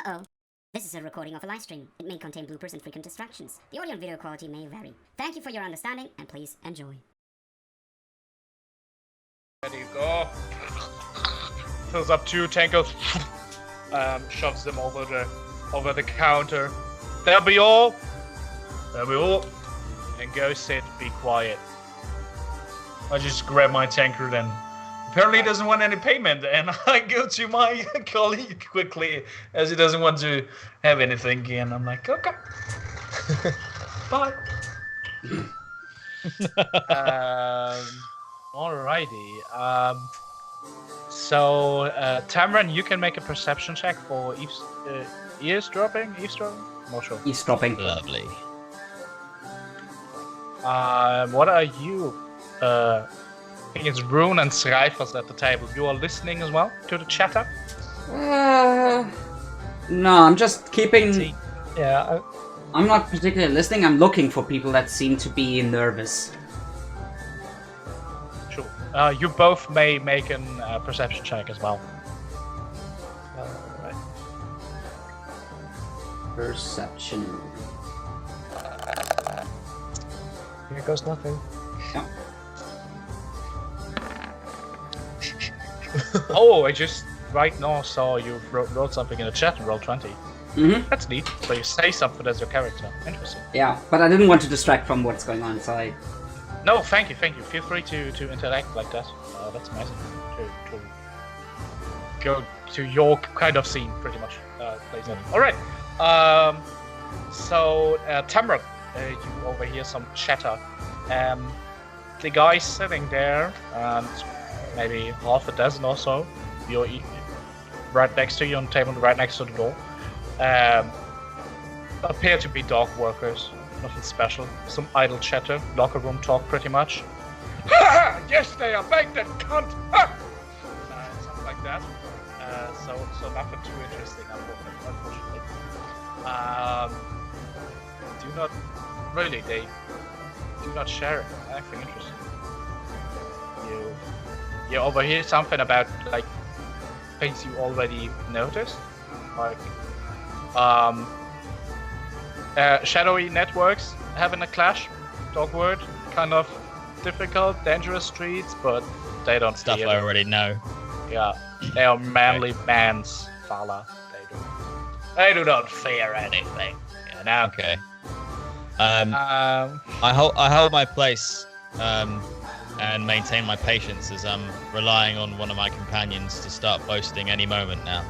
Uh-oh. This is a recording of a live stream. It may contain bloopers and frequent distractions. The audio and video quality may vary. Thank you for your understanding, and please enjoy. There you go. Fills up 2 tankers. Shoves them over the counter. That'll be all. And go sit, be quiet. I just grab my tankard and apparently he doesn't want any payment, and I go to my colleague quickly as he doesn't want to have anything, and I'm like, okay. Bye. Alrighty. So Tamron, you can make a perception check for eavesdropping? Not sure. Eavesdropping. Lovely. What are you? I think it's Rune and Zraythas at the table. You are listening as well to the chatter? No, I'm just keeping... Yeah. I'm not particularly listening, I'm looking for people that seem to be nervous. Sure. You both may make a perception check as well. Right. Perception. Here goes nothing. Yeah. Oh, I just right now saw you wrote something in the chat and rolled 20. Mm-hmm. That's neat. So you say something as your character. Interesting. Yeah, but I didn't want to distract from what's going on, so I... No, thank you. Feel free to interact like that. That's amazing. To go to your kind of scene, pretty much. Plays out. All right. So Tamron, you overhear some chatter. The guy sitting there, and maybe half a dozen or so, you're right next to you on the table, right next to the door, appear to be dog workers. Nothing special. Some idle chatter, locker room talk, pretty much. Yes, they are back, that cunt! Something like that. So nothing too interesting, unfortunately. They do not share anything interesting. You overhear something about like things you already noticed, like shadowy networks having a clash. Dog word, kind of difficult, dangerous streets, but they don't Stuff fear. I already know. Yeah, they are manly man's fella. They do not fear anything. You know. Okay. I hold my place and maintain my patience as I'm relying on one of my companions to start boasting any moment now.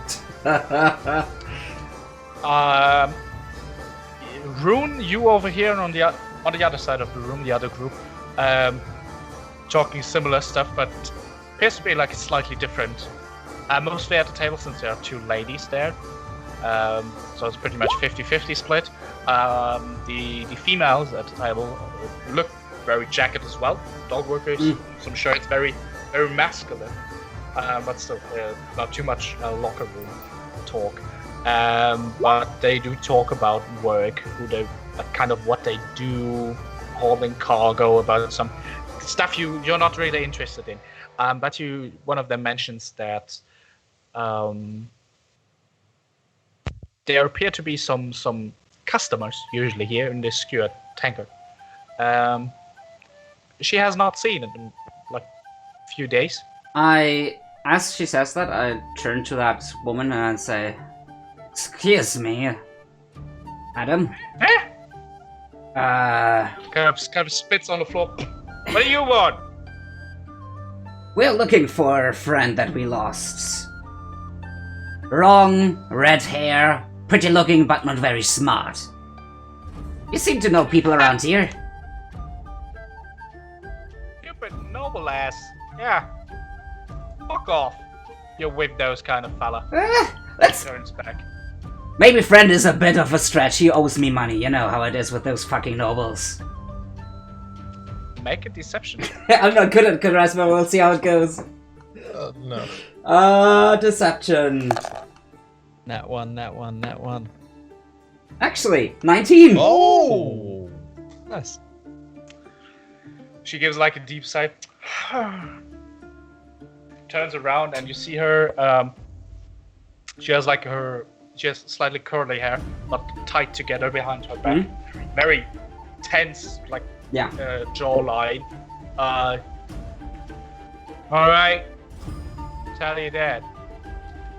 Rune, you over here on the other side of the room, the other group, talking similar stuff, but appears to be like slightly different. Mostly at the table since there are 2 ladies there, so it's pretty much 50-50 split. The females at the table look very jacket as well, dog workers, some shirts, very masculine, but still not too much locker room talk. But they do talk about work, kind of what they do, hauling cargo, about some stuff you're not really interested in. But one of them mentions that there appear to be some customers usually here in this skewered tanker. She has not seen it in like a few days. As she says that, I turn to that woman and say, "Excuse me, madam." Kind of spits on the floor. What do you want? We're looking for a friend that we lost. Long, red hair, pretty looking but not very smart. You seem to know people around here. Stupid noble ass. Yeah. Fuck off. You're with those kind of fella. Let's... Turns back. Maybe friend is a bit of a stretch. He owes me money. You know how it is with those fucking nobles. Make a deception. I'm not good at charisma. We'll see how it goes. No. Deception. That one. Actually, 19. Oh! Nice. She gives like a deep sigh. Turns around and you see her. She has like her just slightly curly hair, but tight together behind her back. Very tense, like Yeah. jawline. Alright. Tell you that.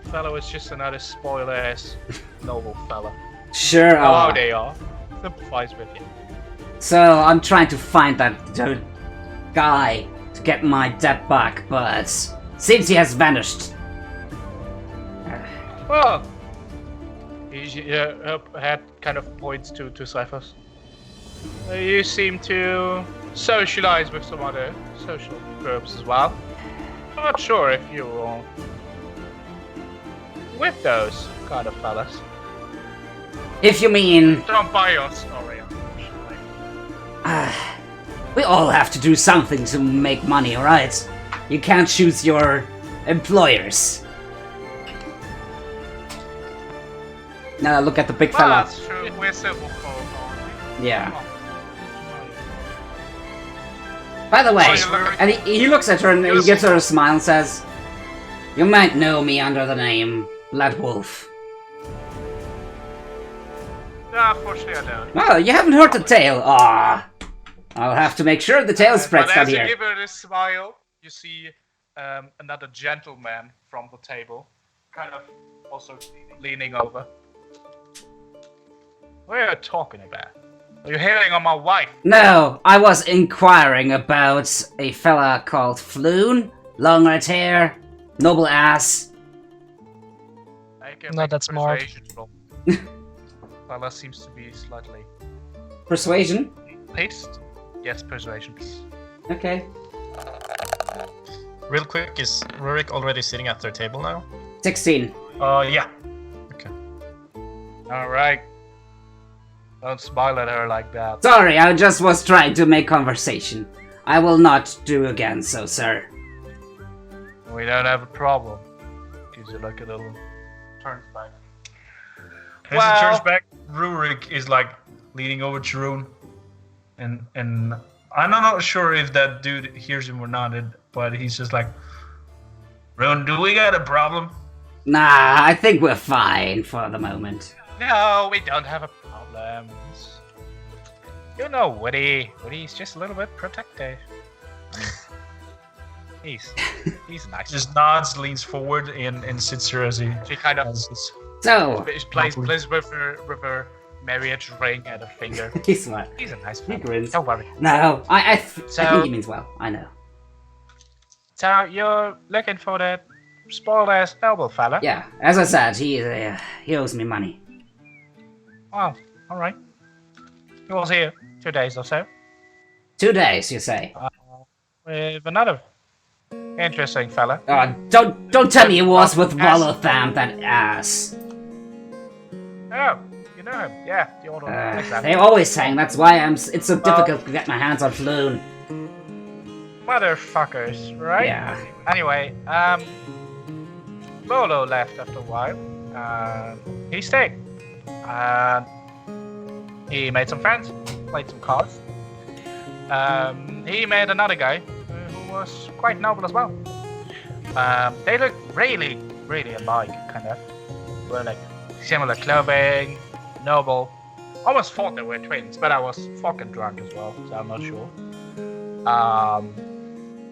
Fellow is just another spoiled ass noble fella. Sure. How they are. Sympathize with you. So I'm trying to find that guy to get my debt back, but seems he has vanished. Well, her head kind of points to Zraythas. You seem to socialize with some other social groups as well. I'm not sure if you're with those kind of fellas. If you mean... Don't buy your story, unfortunately. we all have to do something to make money, alright? You can't choose your employers. Now look at the big Well, fella. that's true. We're civil folk, aren't we? Yeah. By the way, and he looks at her and he gives her a smile and says, "You might know me under the name Blood Wolf." No, unfortunately I don't. Well, you haven't heard the tale. Ah, I'll have to make sure the tale spreads But out as you here. give her this smile, you see another gentleman from the table, kind of also leaning over. What are you talking about? Are you hitting on my wife? No, I was inquiring about a fella called Floon, long red hair, noble ass. No, that's Mark. Fella seems to be slightly Persuasion? paced. Yes, persuasion, please. Okay. Real quick, is Rurik already sitting at their table now? 16. Yeah. Okay. Alright. Don't smile at her like that. Sorry, I just was trying to make conversation. I will not do again so, sir. We don't have a problem. Gives you like a little turn back. As it turns back, Rurik is like leaning over to Rune, and I'm not sure if that dude hears him or not, but he's just like, Rune, do we got a problem? Nah, I think we're fine for the moment. No, we don't have a problem. You know Woody. Woody's just a little bit protective. He's nice. Just nods, leans forward, and sits here as he She kind of So, plays with her marriage ring at her finger. he's what? He's a nice He fella. grins. Don't worry. No, I think So- he means well. I know. So you're looking for that spoiled ass noble fella? Yeah, as I said, he owes me money. Oh, all right. He was here 2 days or so 2 days, you say? with another interesting fella. Don't tell me it was with Wallowtham, that ass. Oh, you know him? Yeah, the old one. They always saying that's why it's so difficult to get my hands on Floon. Motherfuckers, right? Yeah. Anyway, Bolo left after a while. He stayed. He made some friends, played some cards. He met another guy who was quite noble as well. They look really, really alike, kind of. Were like similar clothing, noble. Almost thought they were twins, but I was fucking drunk as well, so I'm not sure.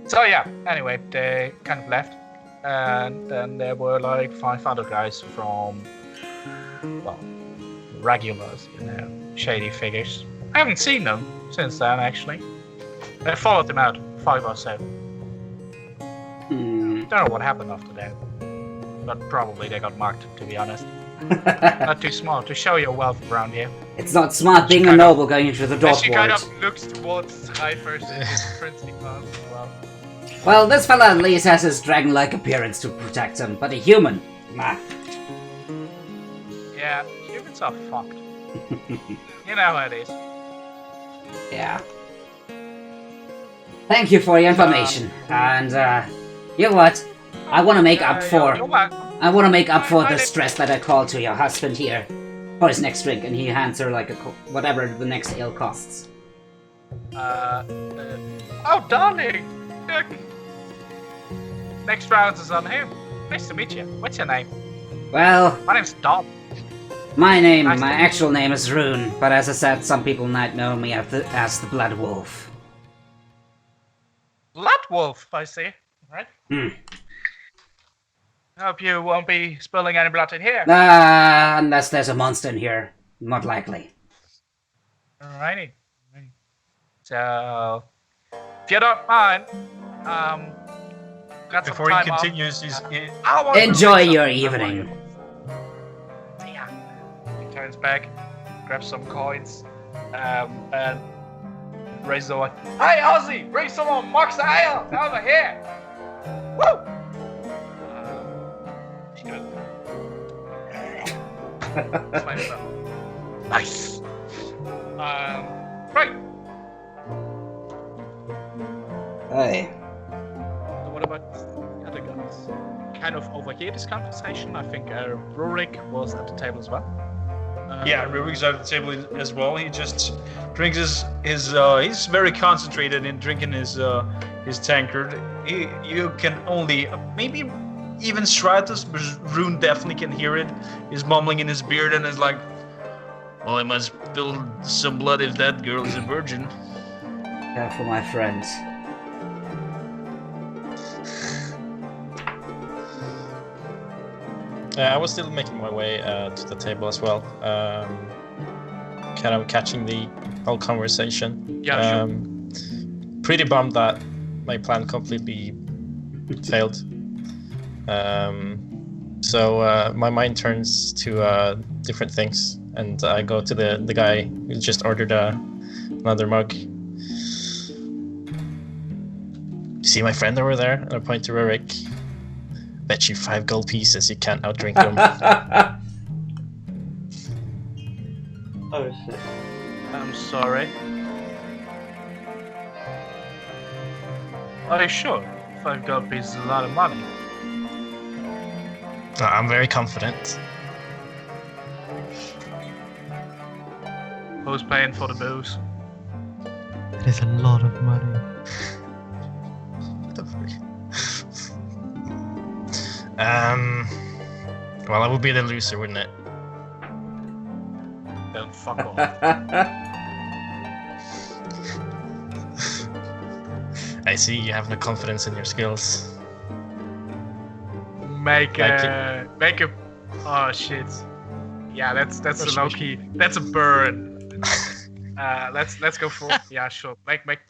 So yeah, anyway, they kind of left. And then there were like 5 other guys from, well, regulars, you know, shady figures. I haven't seen them since then, actually. I followed them out, 5 or so. Don't know what happened after that. But probably they got marked, to be honest. Not too smart to show your wealth around here. It's not smart being a noble going into the And Dwarf she kind Ward. of looks towards Cypher's princely class as well. Well, this fella at least has his dragon-like appearance to protect him, but a human? Nah. Yeah, humans are fucked. You know how it is. Yeah. Thank you for your information, and you know what? I want to make up for You're welcome. I want to make up for the stress that I caused to your husband here for his next drink, and he hands her like whatever the next ale costs. Oh, darling! Look! Next round is on him. Nice to meet you. What's your name? Well, My name's Dom. My actual name is Rune, but as I said, some people might know me as the Blood Wolf. Blood Wolf, I see. Right. Hmm. Hope you won't be spilling any blood in here. Unless there's a monster in here. Not likely. Alrighty. So, if you don't mind, got some Before time he off. continues, I want to Enjoy do your something. evening. Yeah. He turns back, grabs some coins, and raises the one. Hey, Ozzy, bring some more Mox Ale over here. Woo! She goes. Slams up. Nice. Right. Hey. So what about the other guys? Kind of overhear this conversation. I think Rurik was at the table as well. yeah, Rurik's at the table as well. He just drinks his he's very concentrated in drinking his tankard. You can only maybe even Zraythas, but Rune definitely can hear it. He's mumbling in his beard and is like, "Well, I must spill some blood if that girl is a virgin." Careful, my friends. I was still making my way to the table as well, kind of catching the whole conversation. Yeah, Pretty bummed that my plan completely failed. So my mind turns to different things, and I go to the guy who just ordered another mug. See my friend over there? And I point to Rurik. Bet you 5 gold pieces you can't outdrink him. Oh shit. I'm sorry. Are you sure? 5 gold pieces is a lot of money. I'm very confident. Who's paying for the booze? It is a lot of money. What the frick? Well, I would be the loser, wouldn't it? Then fuck off. I see you have no confidence in your skills. Make a. Oh shit. Yeah, that's a low key. That's a burn. Let's go for. Yeah, sure. Make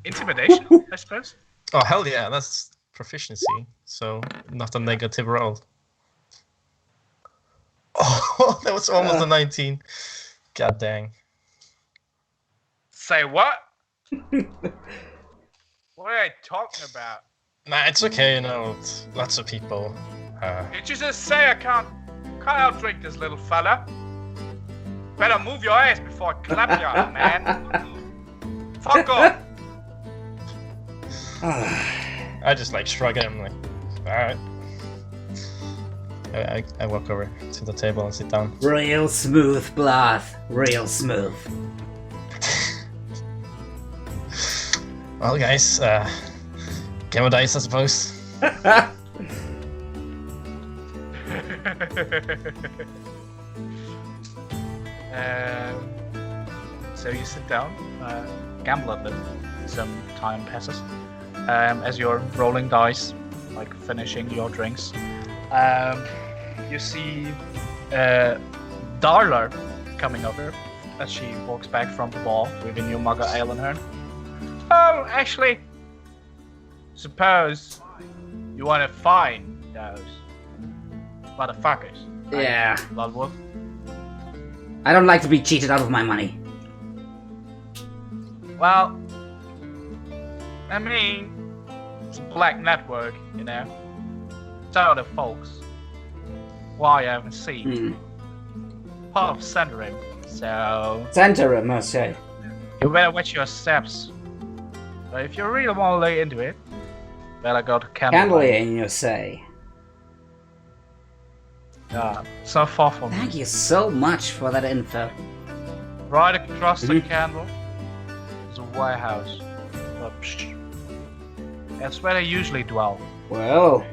intimidation, I suppose. Oh hell yeah, that's proficiency. So not a negative roll. Oh, that was almost a 19. God dang. Say what? What are you talking about? Nah, it's okay. You know, lots of people. Did you just say I can't outdrink this little fella? Better move your ass before I clap you, man. Fuck off. I just like shrug at him, like, all right. I walk over to the table and sit down. Real smooth, Blath. Real smooth. Well, guys, game of dice, I suppose. So you sit down, gamble a bit. Some time passes. As you're rolling dice, like finishing your drinks, you see Darla coming over as she walks back from the bar with a new mug of ale in her. Oh, actually, suppose you want to find those motherfuckers. Right? Yeah. Blood Wolf. I don't like to be cheated out of my money. Well, I mean, it's a black network, you know. So the folks. Why I haven't seen. Part of centering, so Center him, I say. you better watch your steps. But if you really want to lay into it, better go to Candle. Candelian, you say. It's not far from Thank me. you so much for that info. Right across the Candle is a warehouse. That's where they usually dwell. Well,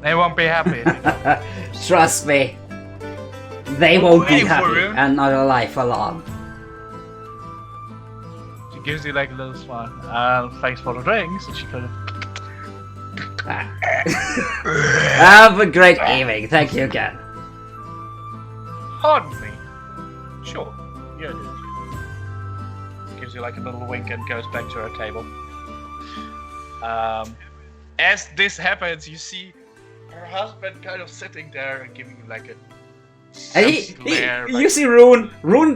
They won't be happy. trust me, they won't be waiting for, happy Rune. and not alive for long. She gives you like a little smile. Thanks for the drinks. And she kind of. Have a great evening. Thank you again. Pardon me. Sure. Yeah, it is. Gives you like a little wink and goes back to her table. As this happens, you see her husband kind of sitting there and giving you like a And glare. Like, you see Rune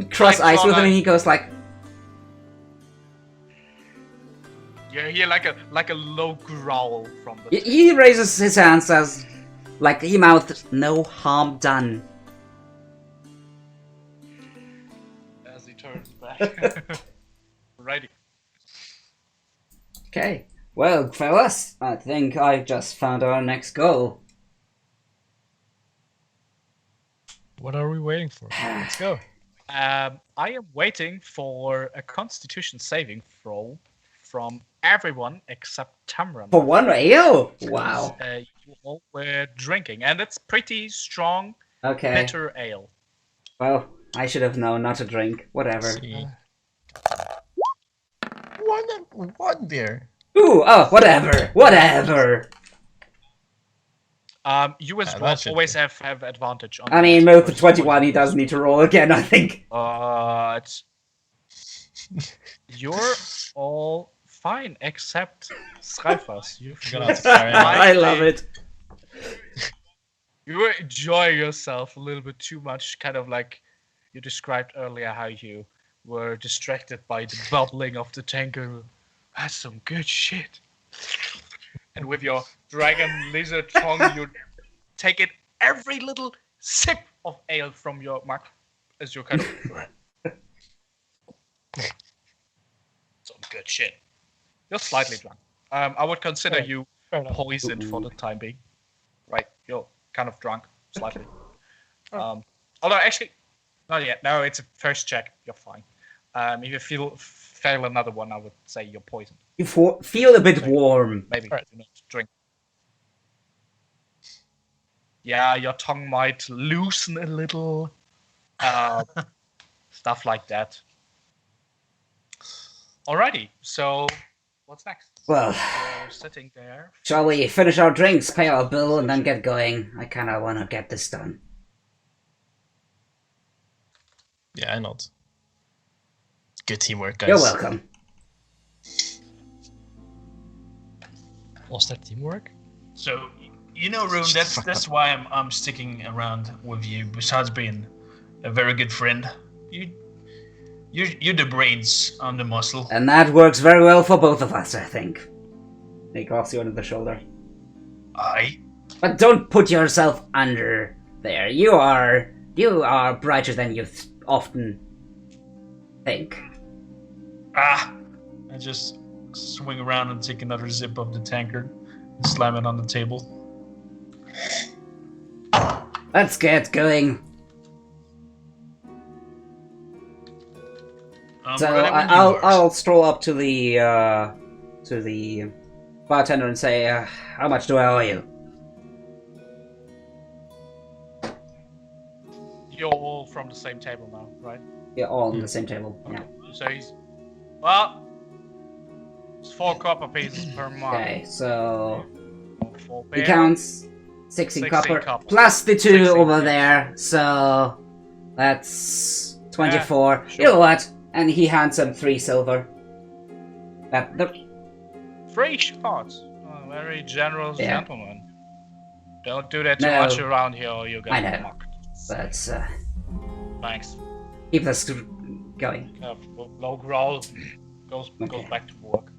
cross Like eyes with him, Twilight. and he goes like, you hear like a low growl from the. he raises his hand, says, like he mouthed, "No harm done." As he turns back. Righty. Okay. Well, fellas, I think I just found our next goal. What are we waiting for? Let's go. I am waiting for a Constitution saving throw from everyone except Tamron. For one ale? Wow. You all were drinking, and it's pretty strong, Okay. bitter ale. Well, I should have known not to drink. Whatever. See. One there. Ooh, oh, whatever. Whatever. You as that well should always be. have advantage on. I mean, with the 21, he does need to roll again, I think. You're all fine except Zraythas. You've Gonna have to carry on. I love it. You were enjoying yourself a little bit too much, kind of like you described earlier how you were distracted by the bubbling of the tanker. That's some good shit. And with your dragon lizard tongue, you take in every little sip of ale from your mug as you're kind of. Some good shit. You're slightly drunk. I would consider Alright, you fair enough. poisoned for the time being. Right, you're kind of drunk, slightly. Although actually, not yet. No, it's a first check. You're fine. If you fail another one, I would say you're poisoned. You feel a bit warm. Maybe Alright. do not drink. Yeah, your tongue might loosen a little. Stuff like that. Alrighty, so what's next? Well, You're sitting there. shall we finish our drinks, pay our bill, and then get going? I kinda wanna get this done. Yeah, I know. Good teamwork, guys. You're welcome. What's that teamwork? So, you know, Rune, that's why I'm sticking around with you. Besides being a very good friend, you're the brains, I'm the muscle. And that works very well for both of us, I think. He coughs you under the shoulder. Aye. But don't put yourself under there. You are brighter than you often think. Ah! I just swing around and take another zip of the tankard and slam it on the table. Let's get going. So Ready when you I'll are. I'll stroll up to the bartender and say, how much do I owe you? You're all from the same table now, right? Yeah, all on the same table. Yeah. So he's. Well, it's 4 copper pieces per month. Okay, so 4 he beer. counts 16 16 copper copper. plus the 2 16, over yeah. there, so that's 24. Yeah, sure. You know what? And he hands him 3 silver. That the 3 shots. Oh, very generous Yeah. gentleman. Don't do that too No. much around here or you're I gonna know. get mocked. let's Thanks. keep this going. Low growl goes Okay. back to work.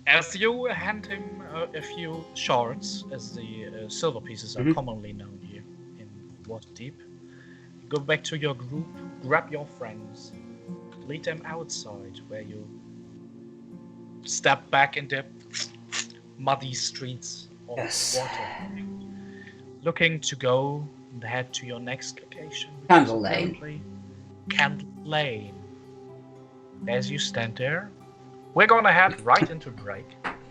As you hand him a few shards, as the silver pieces are Mhm. commonly known here in Waterdeep, go back to your group, grab your friends, lead them outside where you step back in the muddy streets of Yes. water. Looking to go and head to your next location. which Candle is Lane. apparently Candle Lane. As you stand there, we're gonna head right into break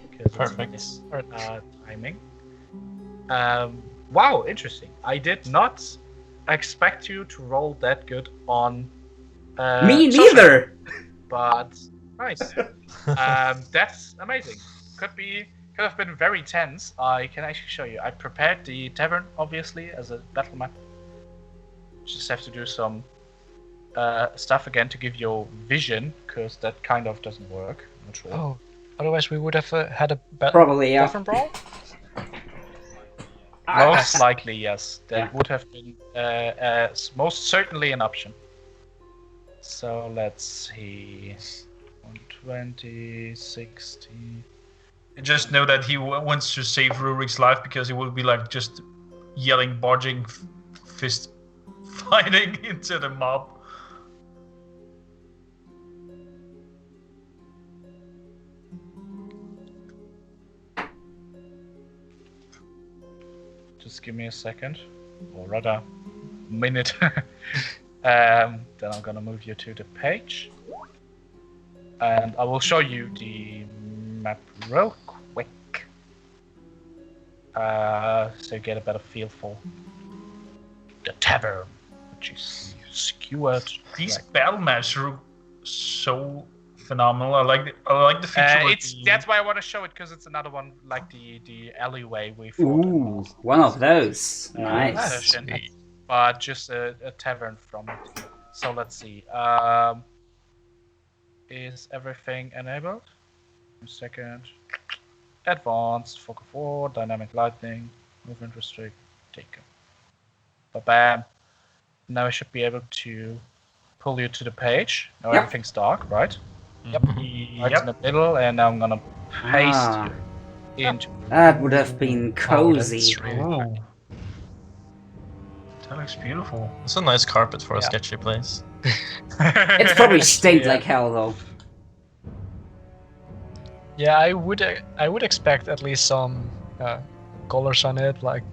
because Perfect. it's timing. Wow, interesting. I did not expect you to roll that good on. Me social, neither. But nice. That's amazing. Could have been very tense. I can actually show you. I prepared the tavern, obviously, as a battle map. Just have to do some stuff again to give you vision, because that kind of doesn't work. I'm not sure. Oh, otherwise we would have had a Probably, yeah. different brawl. Most likely, yes. That Yeah. would have been most certainly an option. So let's see. 120, 60. And just know that he wants to save Rurik's life because he will be like just yelling, barging, fist fighting into the mob. Just give me a second, or rather, minute. Then I'm gonna move you to the page, and I will show you the map real quick, so you get a better feel for the tavern, which is skewered. These battle maps are so phenomenal. I like the feature. That's why I want to show it, because it's another one like the alleyway we fought. Ooh, one of those. Nice. Session, but just a tavern from it. So let's see. Is everything enabled? A second. Advanced, fog of war, dynamic lightning, movement restrict, take it. Bam. Now I should be able to pull you to the page. Now Yep. everything's dark, right? Yep. Right in the middle, and now I'm gonna paste you into. That would have been cozy. Ooh. That looks beautiful. It's a nice carpet for a sketchy place. It's probably stinks like hell though. Yeah, I would expect at least some colors on it, like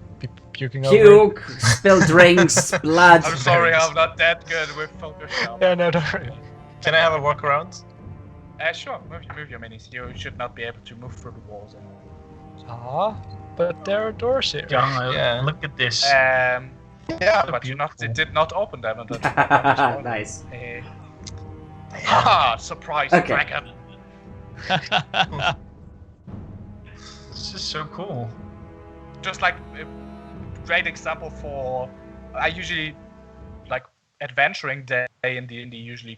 puking over. Puke, spilled drinks, blood. I'm sorry, I'm not that good with Photoshop. Yeah, no, don't worry. Can I have a walk around? Sure, move your minis. You should not be able to move through the walls anymore. But there are doors here. Yeah. Look at this. Yeah, but beautiful. it did not open them. Nice. Surprise, Okay. dragon! This is so cool. Just like a great example for, I usually like adventuring day in D&D. Usually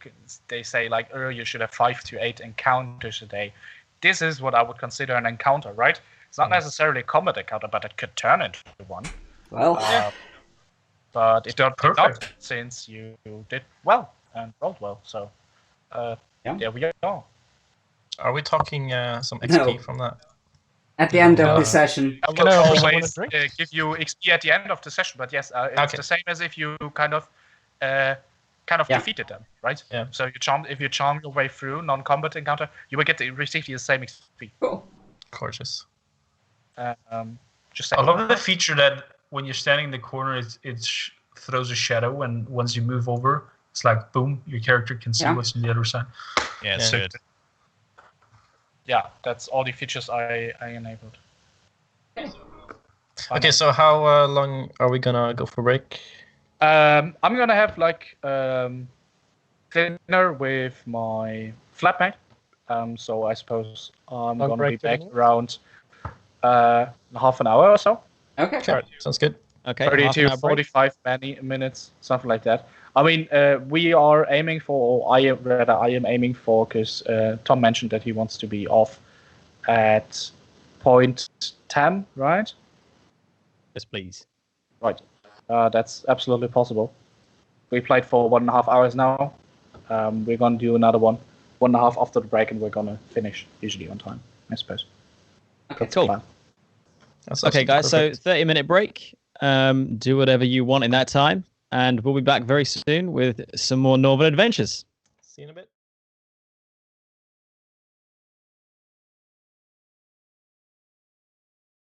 they say like, you should have 5 to 8 encounters a day. This is what I would consider an encounter, right? It's not necessarily a combat encounter, but it could turn into one. Well, But it did Perfect. not, since you did well and rolled well. So there we are. Are we talking some XP No. from that? at the end of the session. I Can will I offer someone a always drink? give you XP at the end of the session, but yes, it's Okay. the same as if you kind of Yeah. defeated them, right? Yeah. So if you charm your way through non-combat encounter, you will receive the same XP. Cool. Gorgeous. Just saying. I love the feature that when you're standing in the corner, it throws a shadow, and once you move over, it's like boom, your character can see Yeah. what's on the other side. Yeah, it's Yeah. good. Yeah, that's all the features I enabled. Okay, so how long are we gonna go for break? I'm gonna have like dinner with my flatmate. So I suppose I'm Long gonna be break back dinner? around half an hour or so. Okay. Sure, sounds good. Okay. 30 half an to hour break. 45 minutes, something like that. I mean, we are aiming for, or I am aiming for, because Tom mentioned that he wants to be off at point 10, right? Yes, please. Right. That's absolutely possible. We played for 1.5 hours now. We're going to do another 1.5 after the break, and we're going to finish usually on time, I suppose. Okay, That's the cool. plan. That's Okay, awesome. guys. Perfect. So 30-minute break. Do whatever you want in that time, and we'll be back very soon with some more Northern adventures. See you in a bit.